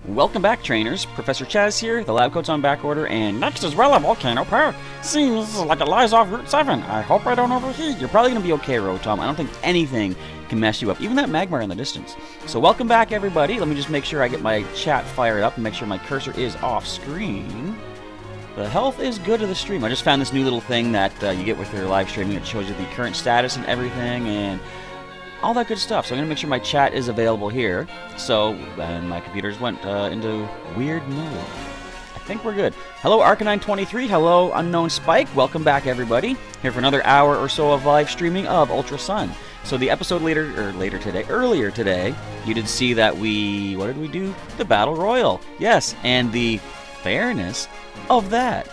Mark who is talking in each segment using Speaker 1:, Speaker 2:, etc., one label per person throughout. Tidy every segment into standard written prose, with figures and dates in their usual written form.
Speaker 1: Welcome back, trainers. Professor Chaz here, the lab coat's on back order, and next is Wella Volcano Park. Seems like it lies off Route 7. I hope I don't overheat. You're probably going to be okay, Rotom. I don't think anything can mess you up, even that Magmar in the distance. So welcome back, everybody. Let me just make sure I get my chat fired up and make sure my cursor is off screen. The health is good of the stream. I just found this new little thing that you get with your live streaming. It shows you the current status and everything, and all that good stuff. So I'm going to make sure my chat is available here. So, and my computers went into weird mode. I think we're good. Hello, Arcanine23. Hello, Unknown Spike. Welcome back, everybody. Here for another hour or so of live streaming of Ultra Sun. So the episode earlier today, you did see that what did we do? The Battle Royal. Yes, and the fairness of that.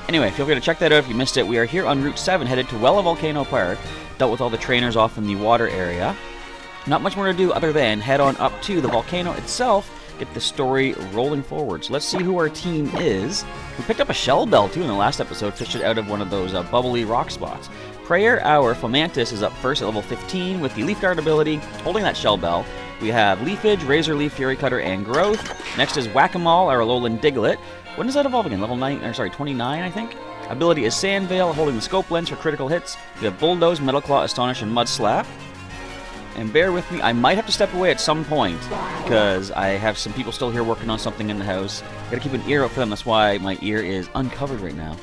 Speaker 1: Anyway, feel free to check that out if you missed it. We are here on Route 7, headed to Wella Volcano Park. Dealt with all the trainers off in the water area. Not much more to do other than head on up to the volcano itself, get the story rolling forward. So let's see who our team is. We picked up a Shell Bell too in the last episode, fished it out of one of those bubbly rock spots. Prayer, our Fomantis, is up first at level 15 with the Leaf Guard ability, holding that Shell Bell. We have Leafage, Razor Leaf, Fury Cutter, and Growth. Next is Whack-A-Mole, our Alolan Diglett. When does that evolve again? Level 29, I think? Ability is Sand Veil, holding the Scope Lens for critical hits. We have Bulldoze, Metal Claw, Astonish, and Mud Slap. And bear with me, I might have to step away at some point, because I have some people still here working on something in the house. Gotta keep an ear out for them, that's why my ear is uncovered right now.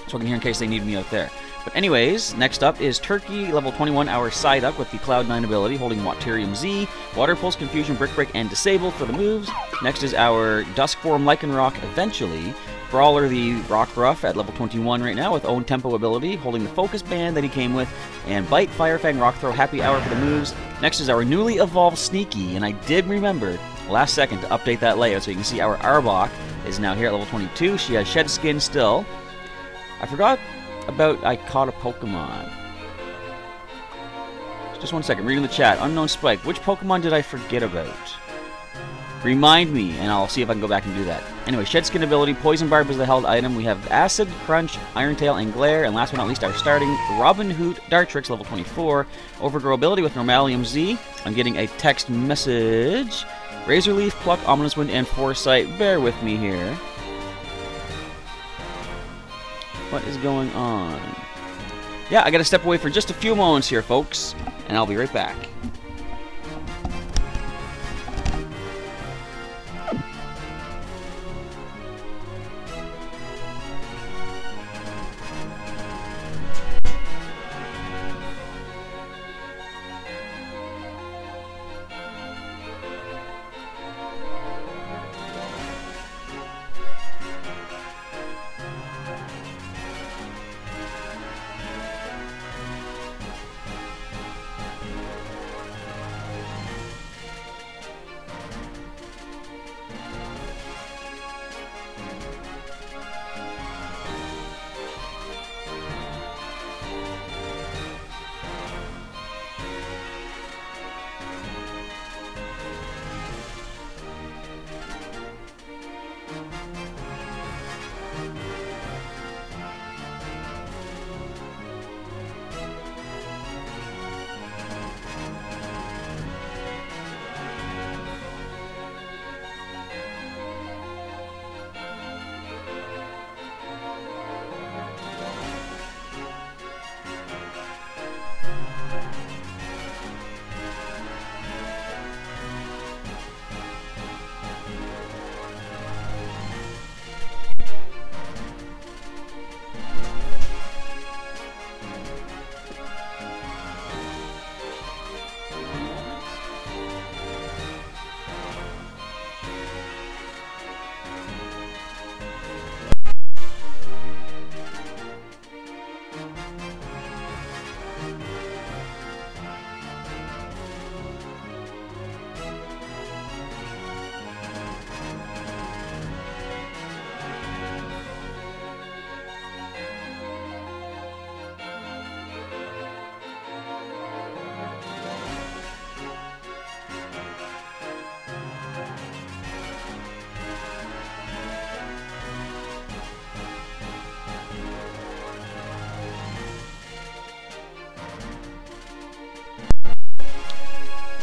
Speaker 1: So I can hear in case they need me out there. But anyways, next up is Turkey, level 21, our Psyduck with the Cloud9 ability, holding Waterium Z, Water Pulse, Confusion, Brick Break, and Disable for the moves. Next is our Duskform Lycanroc, eventually. Brawler, the Rockruff, at level 21 right now with Own Tempo ability, holding the Focus Band that he came with, and Bite, Fire Fang, Rock Throw, Happy Hour for the moves. Next is our newly evolved Sneaky, and I did remember last second to update that layout so you can see our Arbok is now here at level 22. She has Shed Skin still. I forgot about I caught a Pokemon. Just one second, reading the chat. Unknown Spike, which Pokemon did I forget about? Remind me, and I'll see if I can go back and do that. Anyway, Shed Skin ability, Poison Barb is the held item. We have Acid, Crunch, Iron Tail, and Glare. And last but not least, our starting Robin Hood Dartrix, level 24. Overgrow ability with Normalium Z. I'm getting a text message. Razor Leaf, Pluck, Ominous Wind, and Foresight. Bear with me here. What is going on? Yeah, I gotta step away for just a few moments here, folks. And I'll be right back.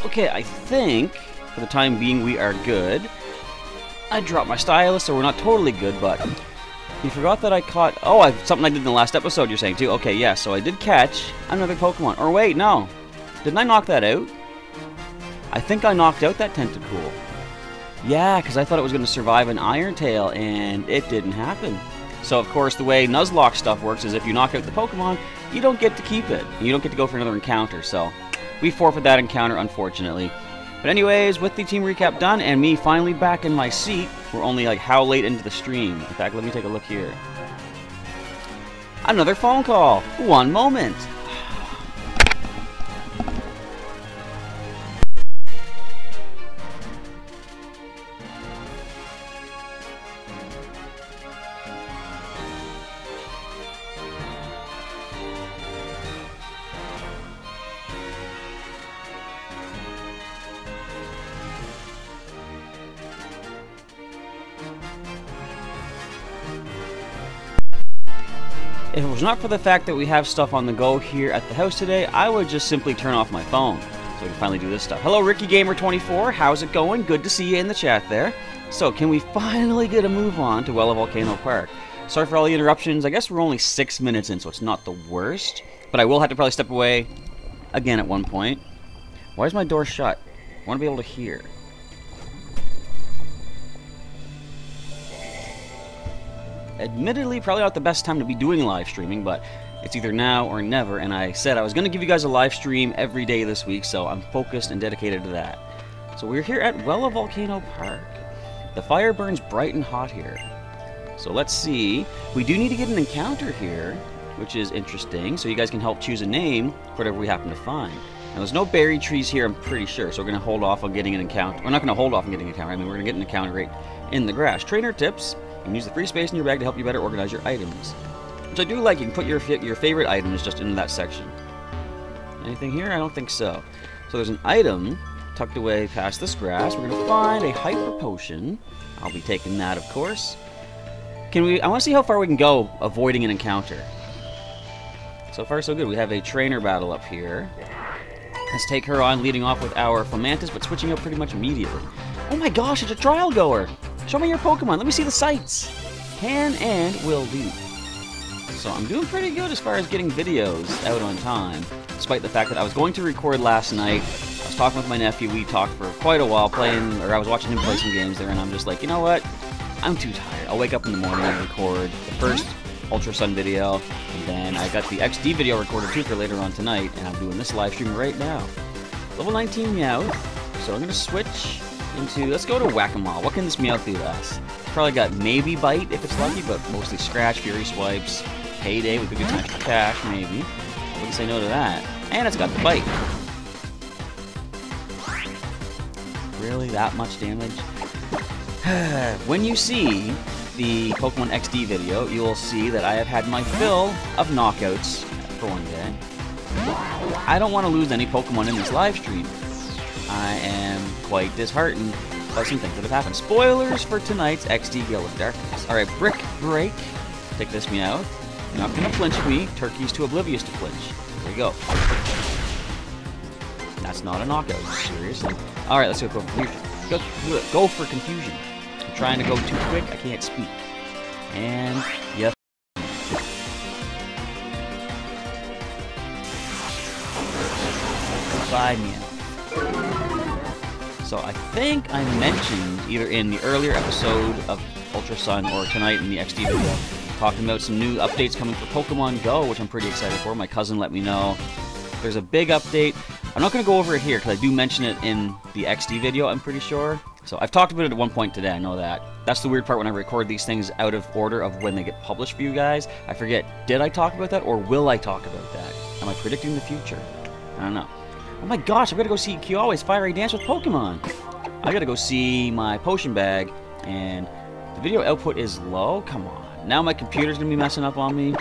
Speaker 1: Okay, I think For the time being, we are good. I dropped my stylus, so we're not totally good, but you forgot that I caught... Oh, something I did in the last episode, you're saying, too. Okay, yeah, so I did catch another Pokemon. Or wait, no. Didn't I knock that out? I think I knocked out that Tentacool. Yeah, because I thought it was going to survive an Iron Tail, and it didn't happen. So, of course, the way Nuzlocke stuff works is if you knock out the Pokemon, you don't get to keep it. You don't get to go for another encounter, so we forfeit that encounter, unfortunately. But anyways, with the team recap done, and me finally back in my seat, we're only like how late into the stream? In fact, let me take a look here. Another phone call. One moment. If it was not for the fact that we have stuff on the go here at the house today, I would just simply turn off my phone so we can finally do this stuff. Hello, RickyGamer24. How's it going? Good to see you in the chat there. So, can we finally get a move on to Wella Volcano Park? Sorry for all the interruptions. I guess we're only 6 minutes in, so it's not the worst. But I will have to probably step away again at one point. Why is my door shut? I want to be able to hear. Admittedly, probably not the best time to be doing live streaming, but it's either now or never, and I said I was going to give you guys a live stream every day this week, so I'm focused and dedicated to that. So we're here at Wella Volcano Park. The fire burns bright and hot here. So let's see. We do need to get an encounter here, which is interesting, so you guys can help choose a name for whatever we happen to find. Now, there's no berry trees here, I'm pretty sure, so we're going to hold off on getting an encounter. We're not going to hold off on getting an encounter. I mean, we're going to get an encounter right in the grass. Trainer tips. You can use the free space in your bag to help you better organize your items. Which I do like. You can put your favorite items just into that section. Anything here? I don't think so. So there's an item tucked away past this grass. We're going to find a Hyper Potion. I'll be taking that, of course. I want to see how far we can go avoiding an encounter. So far, so good. We have a trainer battle up here. Let's take her on, leading off with our Fomantis, but switching up pretty much immediately. Oh my gosh, it's a trial goer! Show me your Pokemon. Let me see the sights. Can and will do. So I'm doing pretty good as far as getting videos out on time, despite the fact that I was going to record last night. I was talking with my nephew. We talked for quite a while I was watching him play some games there, and I'm just like, you know what? I'm too tired. I'll wake up in the morning and record the first Ultra Sun video, and then I got the XD video recorded too for later on tonight, and I'm doing this live stream right now. Level 19 Meowth. So I'm going to switch into, let's go to Whack-A-Mole. What can this Meowth do last? Probably got maybe Bite if it's lucky, but mostly Scratch, Fury Swipes, Payday with a good time for cash, maybe. I wouldn't say no to that. And it's got the Bite. Really? That much damage? When you see the Pokemon XD video, you will see that I have had my fill of knockouts for one day. I don't want to lose any Pokemon in this live stream. I am quite disheartened by some things that have happened. Spoilers for tonight's XD Gale of Darkness. Alright, Brick Break. Take this Meowth. You're not going to flinch me. Turkey's too oblivious to flinch. There you go. That's not a knockout. Seriously. Alright, let's go for confusion. Go for confusion. I'm trying to go too quick. I can't speak. And, yep. Bye, Meowth. So I think I mentioned either in the earlier episode of Ultra Sun or tonight in the XD video, talking about some new updates coming for Pokemon Go, which I'm pretty excited for. My cousin let me know there's a big update. I'm not going to go over it here because I do mention it in the XD video, I'm pretty sure. So I've talked about it at one point today, I know that. That's the weird part when I record these things out of order of when they get published for you guys. I forget, did I talk about that or will I talk about that? Am I predicting the future? I don't know. Oh my gosh, I've got to go see Kiawe's Fiery Dance with Pokemon. I got to go see my potion bag, and the video output is low? Come on. Now my computer's going to be messing up on me.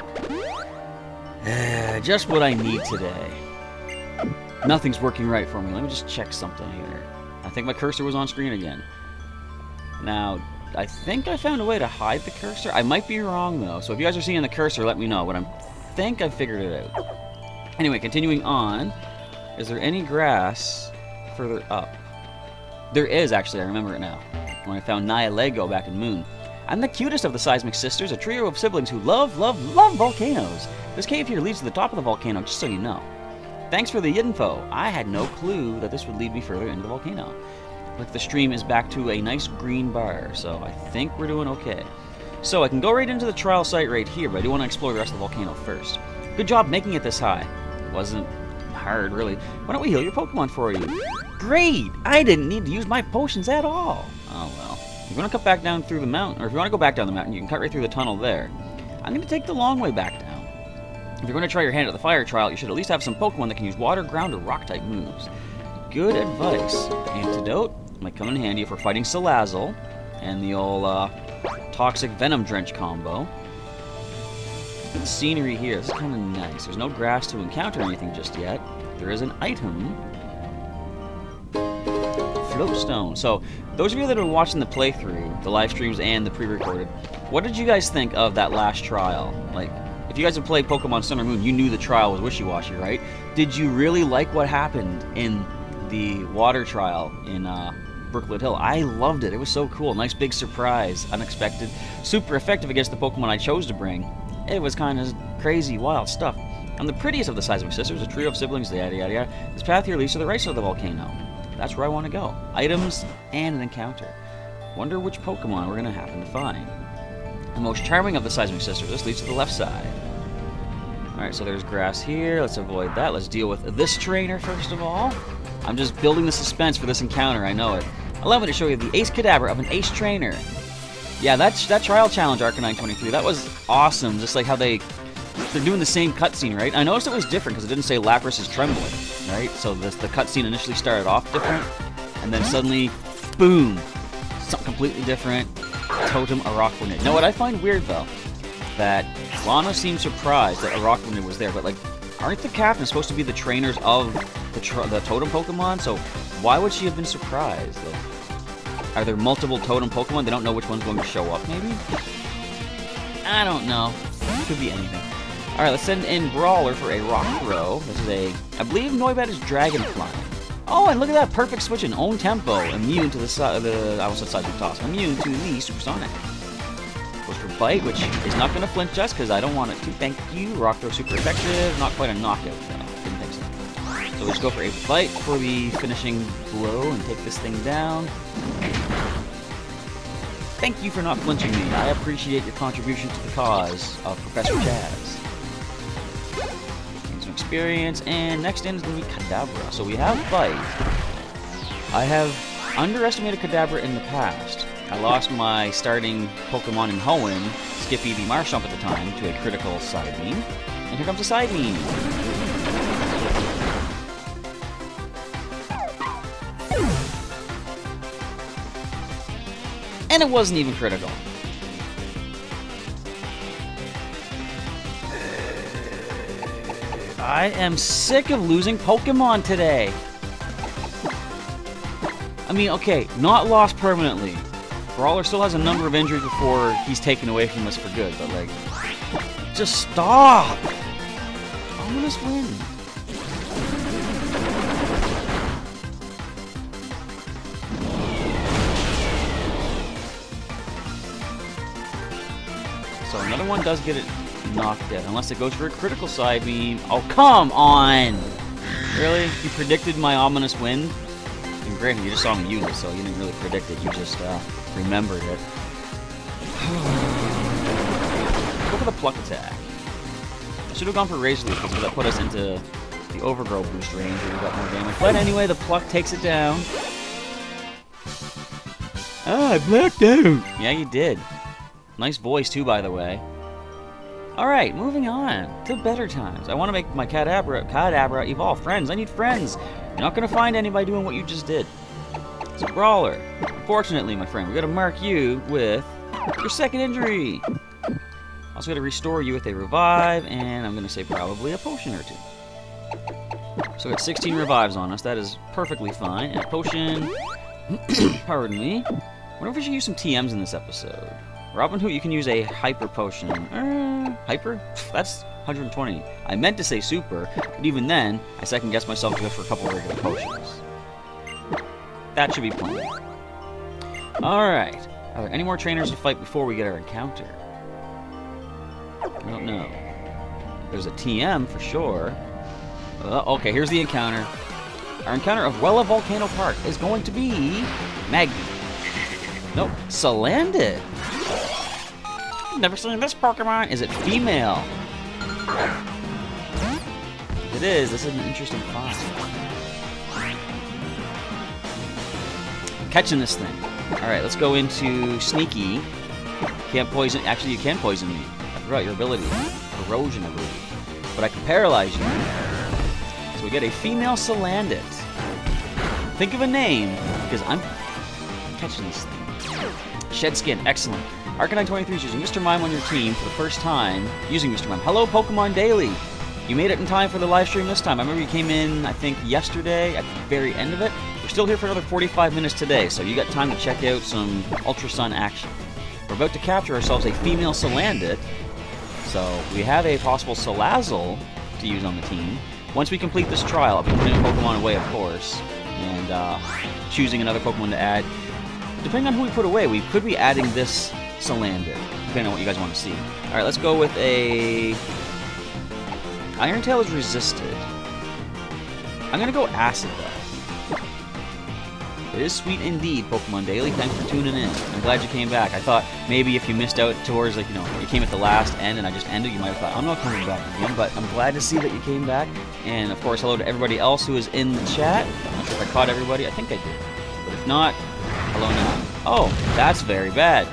Speaker 1: Just what I need today. Nothing's working right for me. Let me just check something here. I think my cursor was on screen again. Now, I think I found a way to hide the cursor. I might be wrong, though. So if you guys are seeing the cursor, let me know. But I think I figured it out. Anyway, continuing on. Is there any grass further up? There is, actually, I remember it now. When I found Nihilego back in Moon. I'm the cutest of the Seismic Sisters, a trio of siblings who love volcanoes. This cave here leads to the top of the volcano, just so you know. Thanks for the info. I had no clue that this would lead me further into the volcano. Look, the stream is back to a nice green bar, so I think we're doing okay. So I can go right into the trial site right here, but I do want to explore the rest of the volcano first. Good job making it this high. It wasn't hard, really. Why don't we heal your Pokemon for you? Great! I didn't need to use my potions at all. Oh, well. If you want to cut back down through the mountain, or if you want to go back down the mountain, you can cut right through the tunnel there. I'm going to take the long way back down. If you're going to try your hand at the fire trial, you should at least have some Pokemon that can use water, ground, or rock-type moves. Good advice. The antidote might come in handy if we're fighting Salazzle and the old Toxic Venom Drench combo. The scenery here is kind of nice. There's no grass to encounter anything just yet. There is an item. Floatstone. So, those of you that are watching the playthrough, the live streams and the pre-recorded, what did you guys think of that last trial? Like, if you guys have played Pokemon Sun or Moon, you knew the trial was wishy-washy, right? Did you really like what happened in the water trial in Brooklet Hill? I loved it. It was so cool. Nice big surprise. Unexpected. Super effective against the Pokemon I chose to bring. It was kind of crazy, wild stuff. I'm the prettiest of the Seismic Sisters, a trio of siblings, yada yada yada. This path here leads to the right side of the volcano. That's where I want to go. Items and an encounter. Wonder which Pokemon we're going to happen to find. The most charming of the Seismic Sisters. This leads to the left side. Alright, so there's grass here. Let's avoid that. Let's deal with this trainer first of all. I'm just building the suspense for this encounter, I know it. Allow me to show you the Ace Kadabra of an Ace Trainer. Yeah, that trial challenge, Arcanine 23, that was awesome. Just like how they're doing the same cutscene, right? I noticed it was different because it didn't say Lapras is trembling, right? So the cutscene initially started off different, and then suddenly, boom, something completely different. Totem Araquanid. Now, what I find weird though, that Lana seemed surprised that Araquanid was there, but like, aren't the captains supposed to be the trainers of the Totem Pokemon? So why would she have been surprised? Like, are there multiple Totem Pokemon? They don't know which one's going to show up, maybe? I don't know. Could be anything. Alright, let's send in Brawler for a Rock Throw. This is a... I believe Noibat is Dragon Flying. Oh, and look at that. Perfect switch in own tempo. Immune to the I almost said Seismic Toss. Immune to the Supersonic. Goes for Bite, which is not going to flinch us because I don't want it to. Thank you. Rock Throw super effective. Not quite a knockout, though. Didn't think so. So we just go for a Bite for the finishing blow and take this thing down. Thank you for not flinching me. I appreciate your contribution to the cause of Professor Chaz. Gain some experience, and next in is going to be Kadabra. So we have Bite. I have underestimated Kadabra in the past. I lost my starting Pokemon in Hoenn, Skippy the Marshtomp at the time, to a critical Side Beam. And here comes a Side Beam. And it wasn't even critical. I am sick of losing Pokemon today. I mean, okay, not lost permanently. Brawler still has a number of injuries before he's taken away from us for good, but like, just stop! Ominous Wind. So another one does get it knocked out, unless it goes for a critical Side Beam. Oh, come on! Really? You predicted my Ominous Wind? And granted, you just saw me use it, so you didn't really predict it, you just remembered it. Go for the Pluck attack. I should have gone for Razor Leaf, because that put us into the Overgrow boost range, where we got more damage. But anyway, the Pluck takes it down. Ah, I blacked out! Yeah, you did. Nice voice, too, by the way. Alright, moving on to better times. I want to make my Kadabra evolve. Friends, I need friends. You're not going to find anybody doing what you just did. It's a Brawler. Unfortunately, my friend, we got to mark you with your second injury. Also got to restore you with a Revive, and I'm going to say probably a potion or two. So we got 16 revives on us. That is perfectly fine. And a potion... Pardon me. I wonder if we should use some TMs in this episode. Robin Hood, you can use a Hyper Potion. Hyper? That's 120. I meant to say Super, but even then, I second-guessed myself to go for a couple of regular potions. that should be plenty. Alright. Are there any more trainers to fight before we get our encounter? I don't know. There's a TM for sure. Okay, here's the encounter. Our encounter of Wella Volcano Park is going to be Maggie. Nope, Salandit. Never seen this Pokemon. Is it female? It is. This is an interesting find. Catching this thing. Alright, let's go into Sneaky. Can't poison. Actually, you can poison me. I forgot your ability. Corrosion, I believe. But I can paralyze you. So we get a female Salandit. Think of a name, because I'm catching this thing. Shed Skin, excellent. Arcanine 23 is using Mr. Mime on your team for the first time, using Mr. Mime. Hello, Pokemon Daily! You made it in time for the live stream this time. I remember you came in, I think, yesterday, at the very end of it. We're still here for another 45 minutes today, so you got time to check out some Ultra Sun action. We're about to capture ourselves a female Salandit, so we have a possible Salazzle to use on the team. Once we complete this trial, I'll be putting a Pokemon away, of course, and choosing another Pokemon to add. Depending on who we put away, we could be adding this Salandit, depending on what you guys want to see. Alright, let's go with a... Iron Tail is resisted. I'm gonna go Acid, though. It is sweet indeed, Pokemon Daily. Thanks for tuning in. I'm glad you came back. I thought maybe if you missed out towards, like, you know, you came at the last end and I just ended, you might have thought, I'm not coming back again, but I'm glad to see that you came back. And, of course, hello to everybody else who is in the chat. I'm not sure if I caught everybody. I think I did. But if not, hello now. Oh, that's very bad.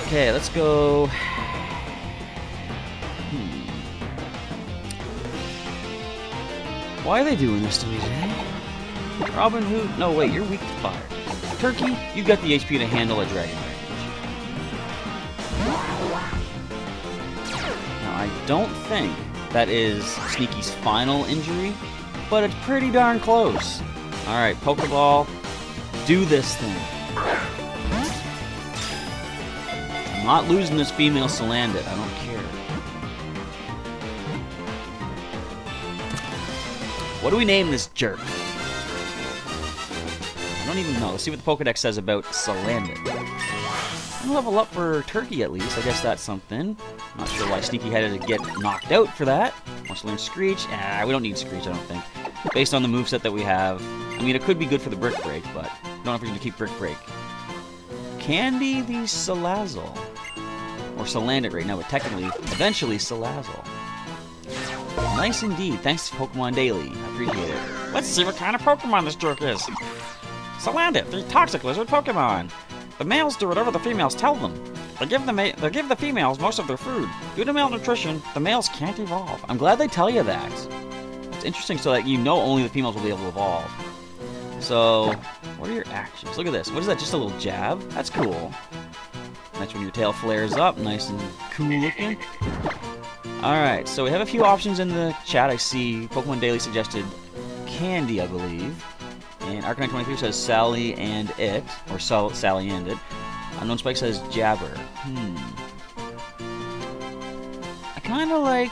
Speaker 1: Okay, let's go. Why are they doing this to me today? Robin Hood? No, wait, you're weak to fire. Turkey, you've got the HP to handle a Dragon Rage. Now, I don't think that is Sneaky's final injury, but it's pretty darn close. Alright, Pokeball, do this thing. I'm not losing this female Salandit. I don't care. What do we name this jerk? I don't even know. Let's see what the Pokedex says about Salandit. I'm gonna level up for Turkey at least. I guess that's something. Not sure why Sneaky had to get knocked out for that. Wants to learn Screech. We don't need Screech, I don't think. Based on the moveset that we have. I mean, it could be good for the Brick Break, but I don't know if we're gonna keep Brick Break. Candy the Salazzle. Or Salandit right now, but technically, eventually Salazzle. Nice indeed. Thanks, Pokemon Daily. I appreciate it. Let's see what kind of Pokemon this jerk is. Salandit, the toxic lizard Pokemon. The males do whatever the females tell them. They give the females most of their food. Due to malnutrition, the males can't evolve. I'm glad they tell you that. It's interesting so that you know only the females will be able to evolve. So, what are your actions? Look at this. What is that? Just a little jab? That's cool. That's when your tail flares up. Nice and cool looking. Alright, so we have a few options in the chat. I see Pokemon Daily suggested Candy, I believe. And Arcanine 23 says Sally and It. Or Sally and It. Unknown Spike says Jabber. I kind of like...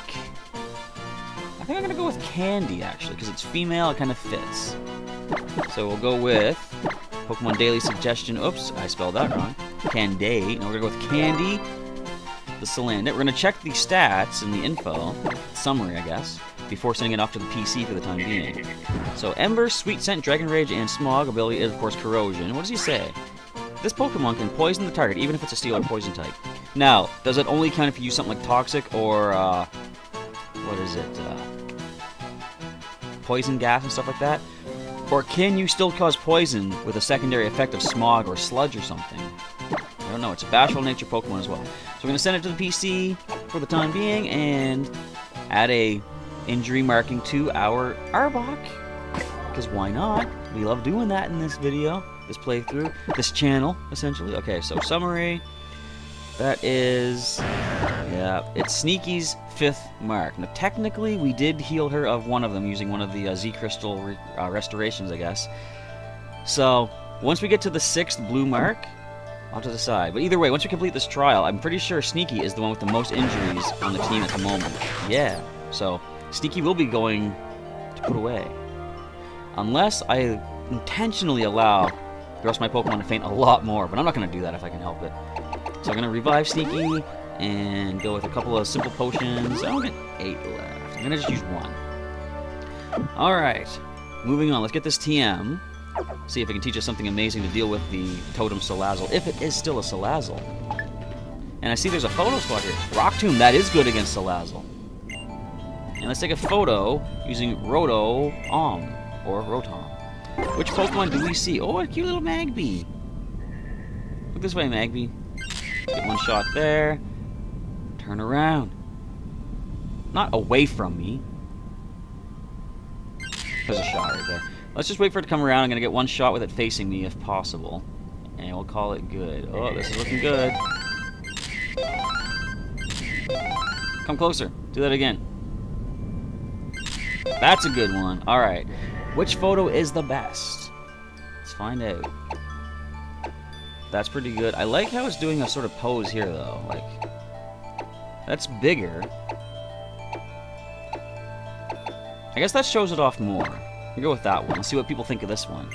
Speaker 1: I think I'm going to go with Candy, actually, because it's female. It kind of fits. So we'll go with Pokemon Daily suggestion. Oops, I spelled that wrong. Candy. Now we're going to go with Candy, the Salandit. We're going to check the stats and the info, summary, I guess, before sending it off to the PC for the time being. So Ember, Sweet Scent, Dragon Rage, and Smog. Ability is, of course, Corrosion. What does he say? This Pokemon can poison the target, even if it's a Steel or Poison type. Now, does it only count if you use something like Toxic or, what is it, Poison Gas and stuff like that? Or can you still cause poison with a secondary effect of Smog or Sludge or something? I don't know. It's a Bashful Nature Pokemon as well. So we're going to send it to the PC for the time being and add a injury marking to our Arbok. Because why not? We love doing that in this video, this playthrough, this channel, essentially. Okay, so summary. That is... yeah, it's Sneaky's 5th mark. Now, technically, we did heal her of one of them using one of the Z-Crystal restorations, I guess. So, once we get to the 6th blue mark, I'll have to decide. But either way, once we complete this trial, I'm pretty sure Sneaky is the one with the most injuries on the team at the moment. Yeah. So, Sneaky will be going to put away. Unless I intentionally allow the rest of my Pokemon to faint a lot more. But I'm not going to do that if I can help it. So I'm going to revive Sneaky and go with a couple of simple potions. I only get 8 left. I'm going to just use 1. Alright. Moving on. Let's get this TM. See if it can teach us something amazing to deal with the Totem Salazzle, if it is still a Salazzle. And I see there's a photo spot here. Rock Tomb, that is good against Salazzle. And let's take a photo using Rotom, or Rotom. Which Pokemon do we see? Oh, a cute little Magby. Look this way, Magby. Get one shot there. Turn around. Not away from me. There's a shot right there. Let's just wait for it to come around. I'm going to get one shot with it facing me if possible. And we'll call it good. Oh, this is looking good. Come closer. Do that again. That's a good one. Alright. Which photo is the best? Let's find out. That's pretty good. I like how it's doing a sort of pose here, though. Like, that's bigger. I guess that shows it off more. We'll go with that one. Let's see what people think of this one.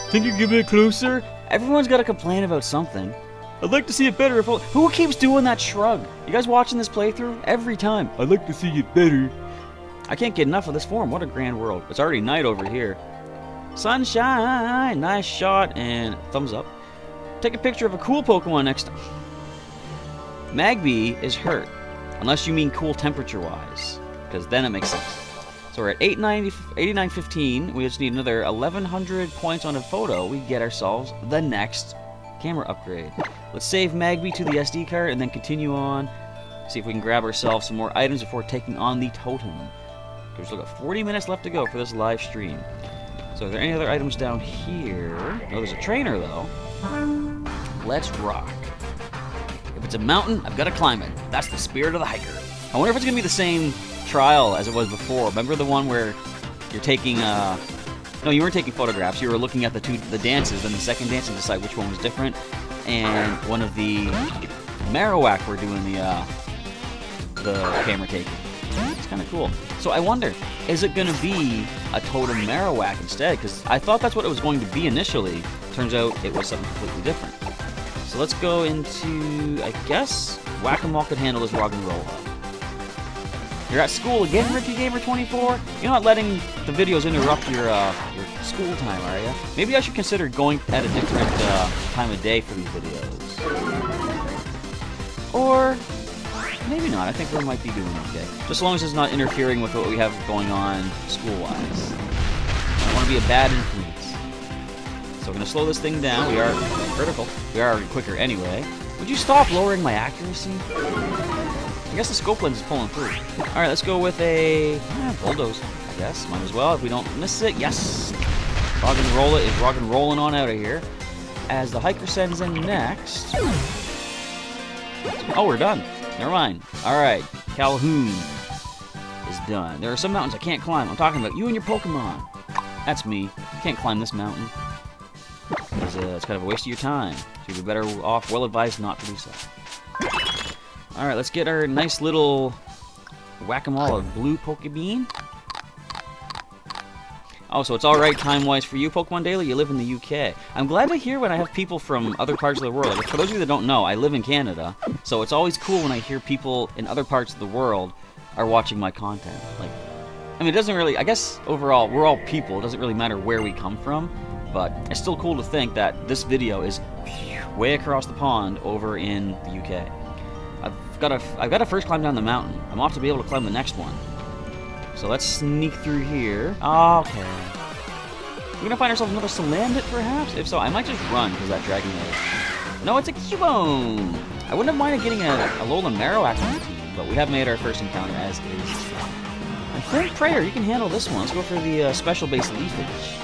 Speaker 1: Think you can get a bit closer? Everyone's got to complain about something. I'd like to see it better if... Who keeps doing that shrug? You guys watching this playthrough? Every time. I'd like to see it better. I can't get enough of this form. What a grand world. It's already night over here. Sunshine! Nice shot and thumbs up. Take a picture of a cool Pokemon next time. Magby is hurt. Unless you mean cool temperature-wise. Because then it makes sense. So we're at 8915. We just need another 1100 points on a photo. We get ourselves the next camera upgrade. Let's save Magby to the SD card and then continue on. See if we can grab ourselves some more items before taking on the totem. There's like 40 minutes left to go for this live stream. So are there any other items down here? Oh, there's a trainer though. Let's rock. If it's a mountain, I've got to climb it. That's the spirit of the hiker. I wonder if it's going to be the same trial as it was before. Remember the one where you're taking no, you weren't taking photographs, you were looking at the dances, then the second dance and decide which one was different, and one of the Marowak were doing the camera taking. It's kind of cool. So I wonder, is it going to be a Totem Marowak instead? Because I thought that's what it was going to be initially. Turns out it was something completely different. So let's go into, I guess, Whack-A-Mole could handle this Rock and Roll. You're at school again, Ricky Gamer 24? You're not letting the videos interrupt your school time, are you? Maybe I should consider going at a different time of day for these videos. Or maybe not. I think we might be doing okay. Just as long as it's not interfering with what we have going on school-wise. I don't want to be a bad influence. So we're going to slow this thing down. We are critical. We are already quicker anyway. Would you stop lowering my accuracy? I guess the scope lens is pulling through. Alright, let's go with a bulldoze, I guess. Might as well if we don't miss it. Yes! Rock and roll it is rock and rolling on out of here. As the hiker sends in next. Oh, we're done. Never mind. Alright, Calhoun is done. There are some mountains I can't climb. I'm talking about you and your Pokemon. That's me. You can't climb this mountain. It's kind of a waste of your time. So you'd be better off, well advised, not to do so. Alright, let's get our nice little Whack-A-Mole of blue Pokebean. Oh, so it's alright time-wise for you, Pokemon Daily? You live in the UK. I'm glad to hear when I have people from other parts of the world. Like, for those of you that don't know, I live in Canada, so it's always cool when I hear people in other parts of the world are watching my content. Like, I mean, it doesn't really, I guess, overall, we're all people. It doesn't really matter where we come from, but it's still cool to think that this video is way across the pond over in the UK. I've got to first climb down the mountain. I'm off to be able to climb the next one. So let's sneak through here. Okay. We're gonna find ourselves another Salandit, perhaps? If so, I might just run, because that Dragon Lord. No, it's a Cubone! I wouldn't have minded getting a Alolan Marowak on the team, but we have made our first encounter as is. I think, Prayer, you can handle this one. Let's go for the special base Leafage.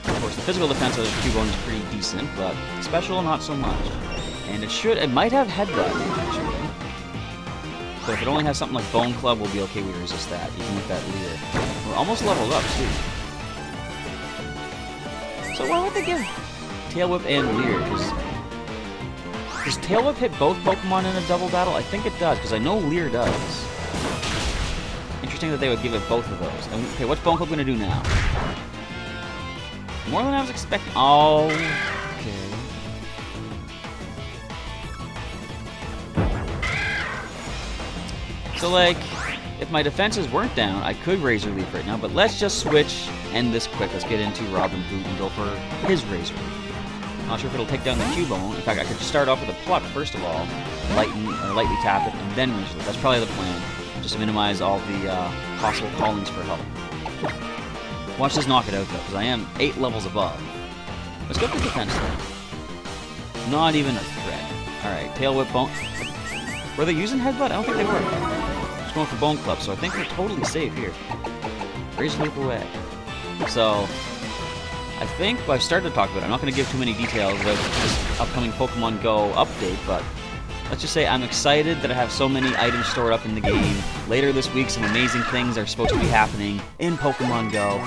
Speaker 1: Of course, the physical defense of the Cubone is pretty decent, but special, not so much. And it might have Headbutt, actually. But if it only has something like Bone Club, we'll be okay to resist that, even with that leader. We're almost leveled up, too. So why would they give Tail Whip and Leer. Does Tail Whip hit both Pokemon in a double battle? I think it does, because I know Leer does. Interesting that they would give it both of those. And, okay, what's Bone Club going to do now? More than I was expecting. Oh, okay. So, like, if my defenses weren't down, I could Razor Leaf right now, but let's just switch, end this quick. Let's get into Robin Boot and go for his Razor Leaf. Not sure if it'll take down the Cubone. In fact, I could start off with a Pluck, first of all, lightly tap it, and then Razor Leaf. That's probably the plan, just to minimize all the possible callings for help. Watch this knock it out, though, because I am 8 levels above. Let's go for defense, though. Not even a threat. Alright, Tail Whip, Bone... Were they using Headbutt? I don't think they were. Just going for Bone Club, so I think we're totally safe here. Razor Leaf away. So, I think, well, I've started to talk about it. I'm not going to give too many details about this upcoming Pokemon Go update, but let's just say I'm excited that I have so many items stored up in the game. Later this week, some amazing things are supposed to be happening in Pokemon Go.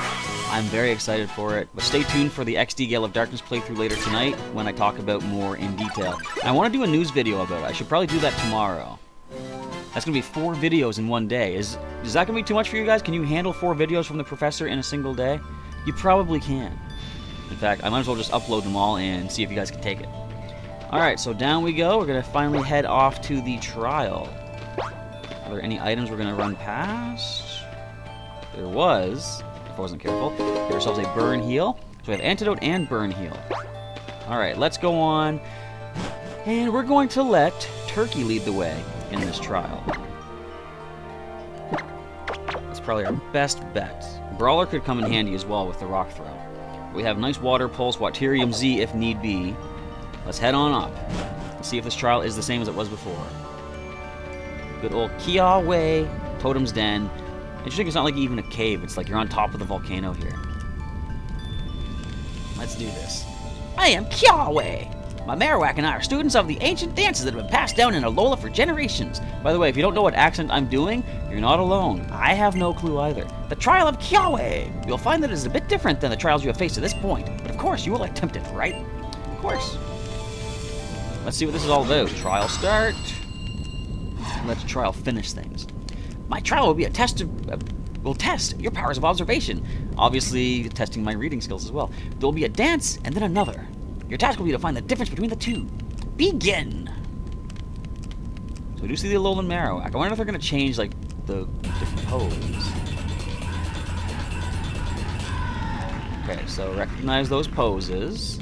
Speaker 1: I'm very excited for it, but stay tuned for the XD Gale of Darkness playthrough later tonight when I talk about more in detail. I want to do a news video about it. I should probably do that tomorrow. That's going to be 4 videos in one day. Is that going to be too much for you guys? Can you handle 4 videos from the professor in a single day? You probably can. In fact, I might as well just upload them all and see if you guys can take it. Alright, so down we go. We're going to finally head off to the trial. Are there any items we're going to run past? There was, if I wasn't careful. Get ourselves a Burn Heal. So we have Antidote and Burn Heal. Alright, let's go on. And we're going to let Turkey lead the way in this trial. That's probably our best bet. Brawler could come in handy as well with the Rock Throw. We have nice Water Pulse, Waterium Z if need be. Let's head on up and see if this trial is the same as it was before. Good old Kia Way, Totem's Den. Interesting, it's not like even a cave. It's like you're on top of the volcano here. Let's do this. I am Kia Way. My Marowak and I are students of the ancient dances that have been passed down in Alola for generations. By the way, if you don't know what accent I'm doing, you're not alone. I have no clue either. The trial of Kiawe. You'll find that it is a bit different than the trials you have faced to this point. But of course, you will attempt it, right? Of course. Let's see what this is all about. Trial start. Let's trial finish things. My trial will be a test will test your powers of observation. Obviously, testing my reading skills as well. There will be a dance and then another. Your task will be to find the difference between the two. Begin! So we do see the Alolan Marowak. I wonder if they're going to change, like, the different pose. Okay, so recognize those poses.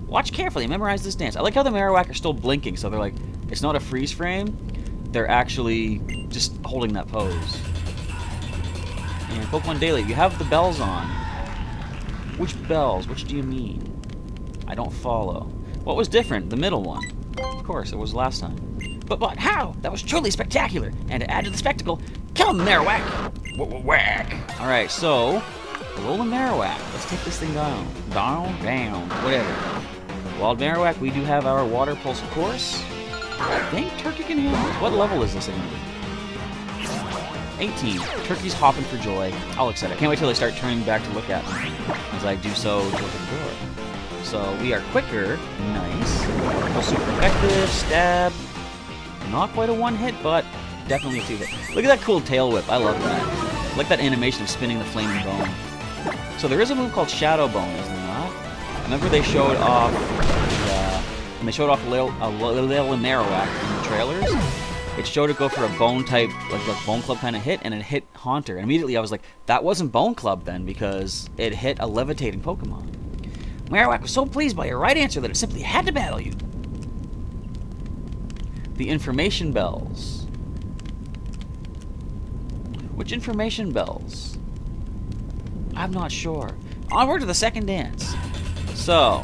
Speaker 1: Watch carefully and memorize this dance. I like how the Marowak are still blinking, so they're like, it's not a freeze frame. They're actually just holding that pose. And Pokemon Daily, you have the bells on. Which bells? Which do you mean? I don't follow. What was different? The middle one. Of course, it was last time. But how? That was truly spectacular. And to add to the spectacle, come Marowak! Whack! Alright, so, Alolan Marowak. Let's take this thing down. Down, whatever. Wild Marowak, we do have our Water Pulse, of course. I think Turkey can handle it. What level is this anyway? 18. Turkey's hopping for joy. I'll accept it. Can't wait till they start turning back to look at me as I do so to open the door. So we are quicker. Nice. Super effective. Stab. Not quite a one-hit, but definitely a two-hit. Look at that cool tail whip. I love that. I like that animation of spinning the flaming bone. So there is a move called Shadow Bone, is there not? I remember they showed off when they showed off Alolan Marowak in the trailers. It showed it go for a bone type, like a Bone Club kind of hit, and it hit Haunter. And immediately I was like, that wasn't Bone Club then, because it hit a levitating Pokemon. Marowak was so pleased by your right answer that it simply had to battle you. The information bells. Which information bells? I'm not sure. Onward to the second dance. So,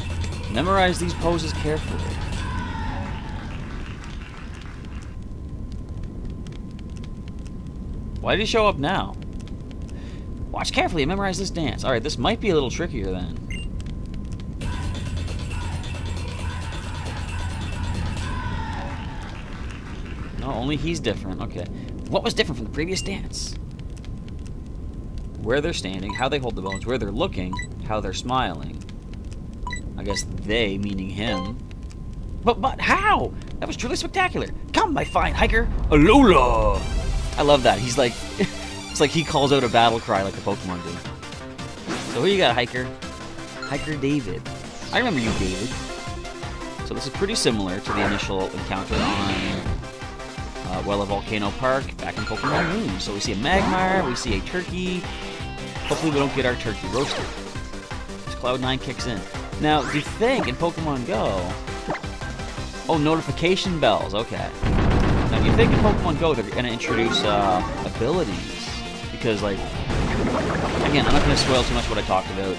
Speaker 1: memorize these poses carefully. Why did he show up now? Watch carefully and memorize this dance. Alright, this might be a little trickier then. No, only he's different. Okay. What was different from the previous dance? Where they're standing, how they hold the bones, where they're looking, how they're smiling. I guess they, meaning him. But how? That was truly spectacular. Come, my fine hiker. Alola! I love that. He's like, it's like he calls out a battle cry like the Pokemon do. So who you got, hiker? Hiker David. I remember you, David. So this is pretty similar to the initial encounter on Wella Volcano Park back in Pokemon Moon. So we see a Magmar, we see a turkey. Hopefully we don't get our turkey roasted. As Cloud9 kicks in. Now, do you think in Pokemon Go... Oh, notification bells, okay. Now, do you think in Pokemon Go they're going to introduce abilities? Because, like, again, I'm not going to spoil too much what I talked about.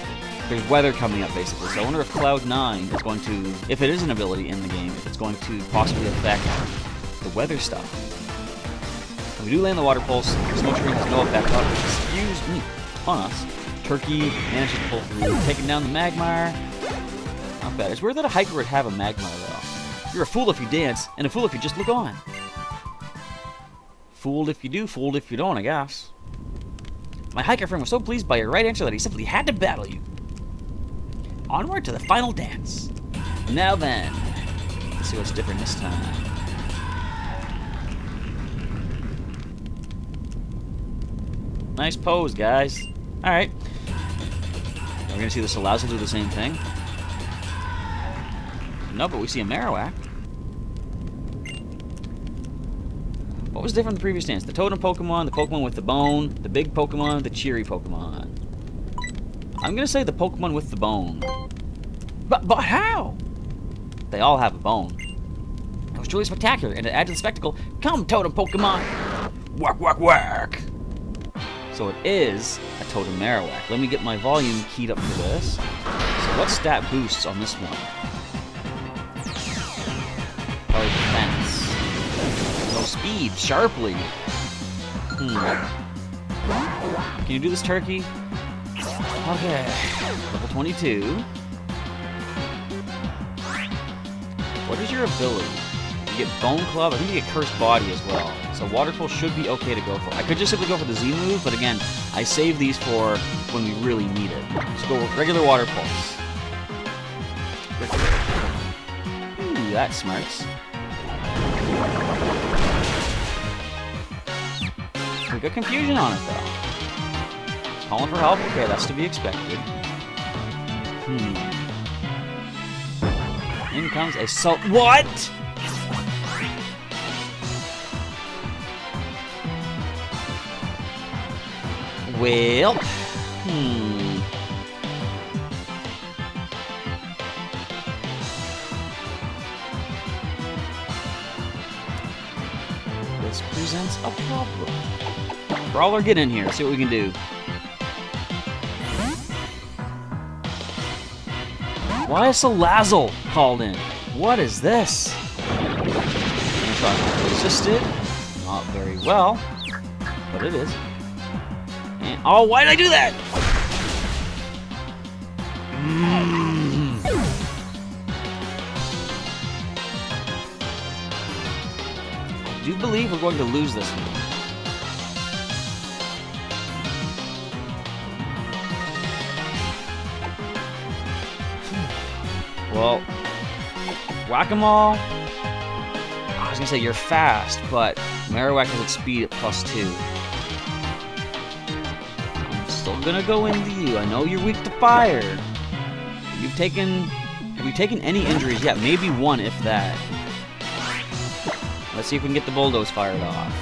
Speaker 1: There's weather coming up, basically. So I wonder if Cloud9 is going to, if it is an ability in the game, if it's going to possibly affect the weather stuff. When we do land the Water Pulse, Smoke Screen has no effect on us. Turkey manages to pull through, taking down the Magmar. Not bad. It's weird that a hiker would have a Magmar, though. You're a fool if you dance, and a fool if you just look on. Fooled if you do, fooled if you don't, I guess. My hiker friend was so pleased by your right answer that he simply had to battle you. Onward to the final dance. Now then, let's see what's different this time. Nice pose, guys. Alright. We're gonna see the Salazzle do the same thing. No, but we see a Marowak. What was different in the previous dance? The Totem Pokemon, the Pokemon with the bone, the big Pokemon, the cheery Pokemon. I'm gonna say the Pokemon with the bone. But how? They all have a bone. It was truly spectacular, and to add to the spectacle, come Totem Pokemon! Whack, whack, whack! So it is a Totem Marowak. Let me get my volume keyed up for this. So what stat boosts on this one? Probably defense. No speed, sharply. Can you do this, turkey? Okay. Level 22. What is your ability? You get Bone Club. I think you get Cursed Body as well. So Water Pulse should be okay to go for. I could just simply go for the Z move, but again, I save these for when we really need it. So go with regular Water Pulse. Ooh, that smarts. We got confusion on it, though. Calling for help? Okay, that's to be expected. In comes a salt. What? Well, This presents a problem. Brawler, get in here. See what we can do. Why is Salazzle called in? What is this? Resisted. Not very well, but it is. And, oh, why did I do that? I do believe we're going to lose this one. Well, Whack-A-Mole, I was going to say you're fast, but Marowak has its speed at +2. I'm still going to go into you. I know you're weak to fire. Have you taken any injuries yet? Maybe one, if that. Let's see if we can get the Bulldoze fired off.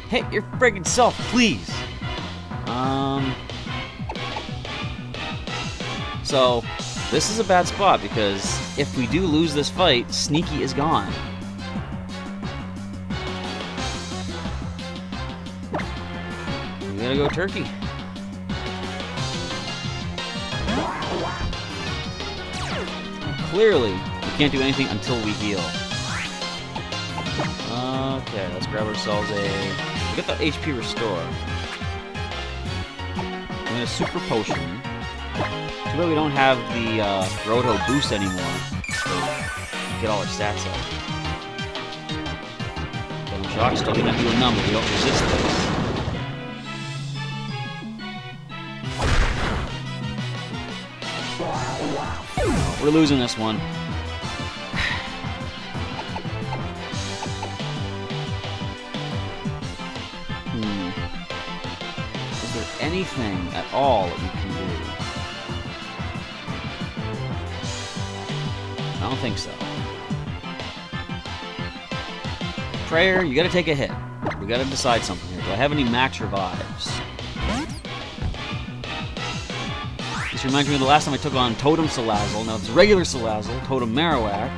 Speaker 1: Hit your friggin' self, please! So, this is a bad spot, because if we do lose this fight, Sneaky is gone. We gotta go turkey. Clearly, we can't do anything until we heal. Okay, let's grab ourselves a... We got the HP restore. I'm gonna Super Potion. Too bad we don't have the Roto boost anymore. So get all our stats up. Double Shock, still gonna do a number. We don't resist this. We're losing this one. Is there anything at all that we can do? I don't think so. Prayer, you gotta take a hit. We gotta decide something here. Do I have any max revives? This reminds me of the last time I took on Totem Salazzle. Now it's regular Salazzle, Totem Marowak.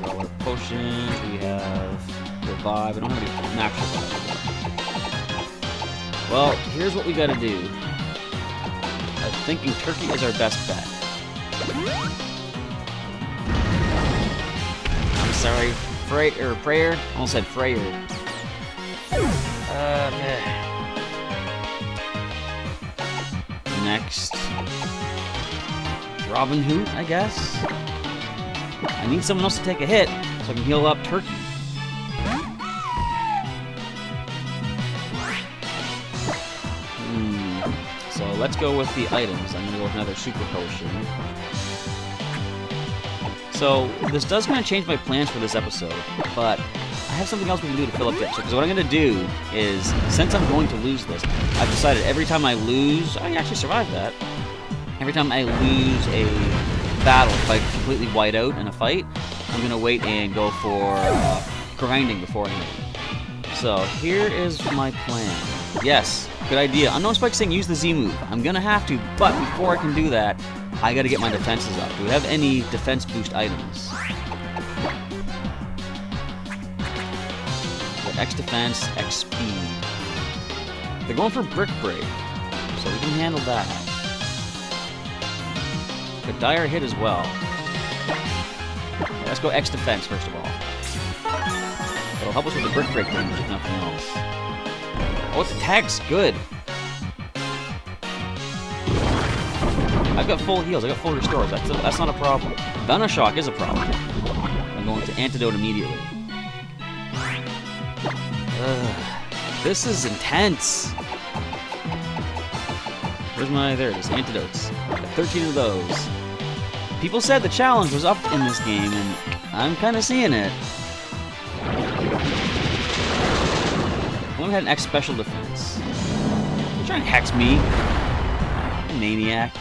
Speaker 1: All our potions, we have revive. I don't have any max revive. Well, here's what we gotta do. I'm thinking Turkey is our best bet. I'm sorry, Prayer. Almost said Freyer. Okay. Next, Robin Hood, I guess. I need someone else to take a hit so I can heal up Turkey. So let's go with the items. I'm gonna go with another Super Potion. So this does kind of change my plans for this episode, but I have something else we can do to fill up the episode. Because what I'm going to do is, since I'm going to lose this, I've decided every time I lose, I actually survived that. Every time I lose a battle, if I completely white out in a fight, I'm going to wait and go for grinding beforehand. So here is my plan. Yes, good idea. Unknown Spike saying use the Z move. I'm going to have to, but before I can do that, I got to get my defenses up. Do we have any defense boost items? X defense, X speed. They're going for Brick Break, so we can handle that. But Dire hit as well. Okay, let's go X defense first of all. It'll help us with the Brick Break damage if nothing else. Oh, it's attacks, good. I've got full heals, I got full restores. That's not a problem. Venoshock is a problem. I'm going to Antidote immediately. This is intense. Where's my... There it is. Antidotes. Got 13 of those. People said the challenge was up in this game, and I'm kind of seeing it. I'm going to have an X special defense. You're trying to hex me. Maniac.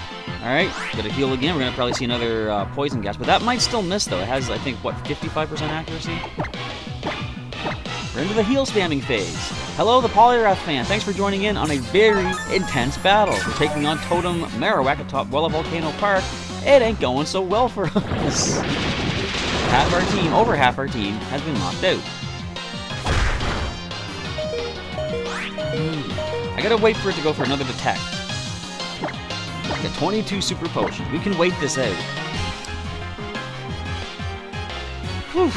Speaker 1: Alright, gotta heal again. We're going to probably see another poison gas, but that might still miss, though. It has, I think, what, 55% accuracy? We're into the heal spamming phase. Hello, the Polyrath fan. Thanks for joining in on a very intense battle. We're taking on Totem Marowak atop Wella Volcano Park. It ain't going so well for us. Half our team, over half our team, has been knocked out. I gotta wait for it to go for another detect. I got 22 super potions. We can wait this out. Whew.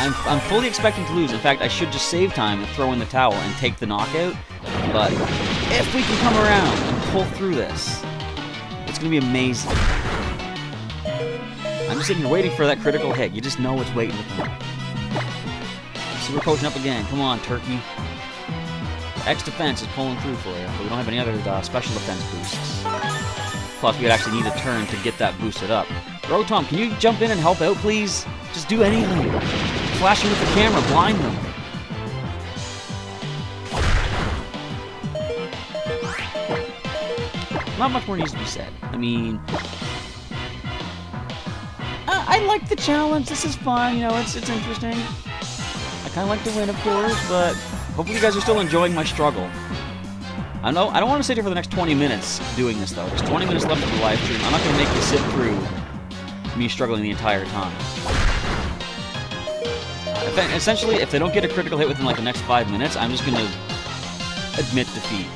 Speaker 1: I'm fully expecting to lose. In fact, I should just save time and throw in the towel and take the knockout. But if we can come around and pull through this, it's going to be amazing. I'm just sitting here waiting for that critical hit. You just know it's waiting to come. Super Potion up again. Come on, Turkey. The X defense is pulling through for you, but we don't have any other special defense boosts. Plus, we would actually need a turn to get that boosted up. Rotom, can you jump in and help out, please? Just do anything. Flash them with the camera, blind them. Not much more needs to be said. I mean, I like the challenge. This is fun. You know, it's interesting. I kind of like to win, of course, but hopefully you guys are still enjoying my struggle. I don't want to sit here for the next 20 minutes doing this, though. There's 20 minutes left of the live stream. I'm not going to make you sit through me struggling the entire time. Essentially, if they don't get a critical hit within like the next 5 minutes, I'm just going to admit defeat.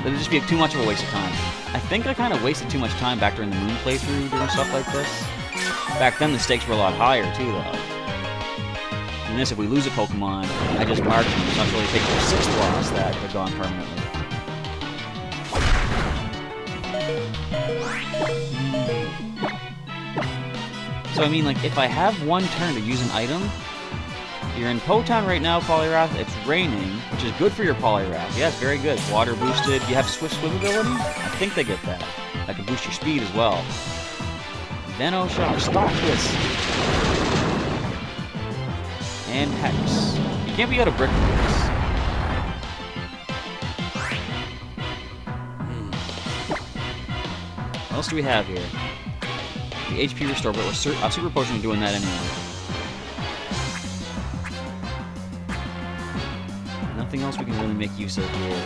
Speaker 1: It'll just be too much of a waste of time. I think I kind of wasted too much time back during the Moon playthrough doing stuff like this. Back then, the stakes were a lot higher, too, though. in this, if we lose a Pokemon, I just mark them. So until they take their 6th loss, that they're gone permanently. So I mean, like, if I have one turn to use an item, you're in Potown right now, Poliwrath. It's raining, which is good for your Poliwrath. Yes, very good. Water boosted. You have Swift Swim ability? I think they get that. That can boost your speed as well. Venoshock. Stop this. And Hex. You can't be out of Brick Breaks. What else do we have here? The HP Restore, but we're Super Potion doing that anyway. Nothing else we can really make use of here.